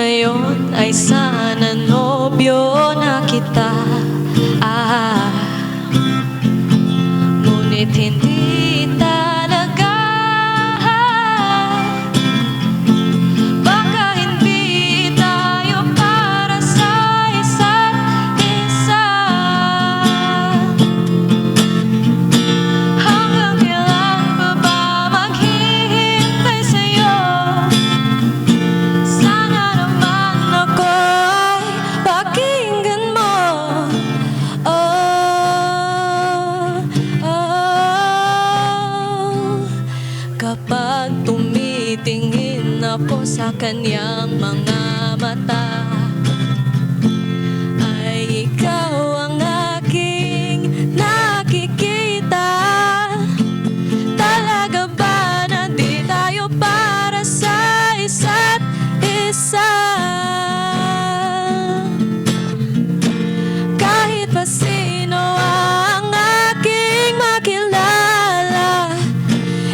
Ngayon ay sana nobyo na kita, ngunit hindi talaga. Baka hindi tayo para sa isa't isa. Hanggang kailan pa ba maghihintay sa'yo? Sana naman ako'y pakinggan mo. Kapag tumitingin ako sa kanyang mga mata, ay ikaw ang aking nakikita. Talaga ba na di tayo para sa isa't isa? Kahit pa sino ang aking makilala,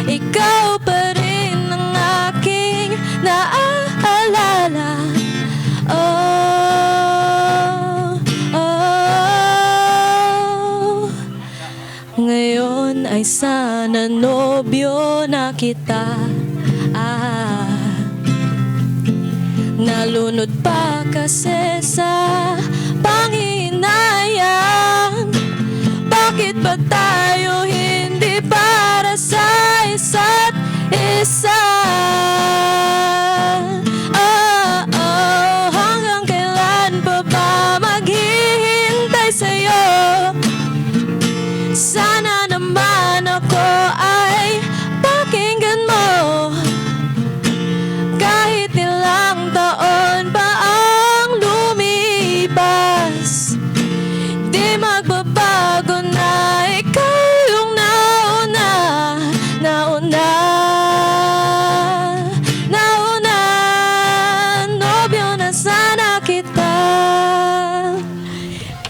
ikaw pa rin ang aking naaalala. Ngayon ay sana nobyo na kita, nalunod pa kasi sa panghihinayang. Bakit ba tayo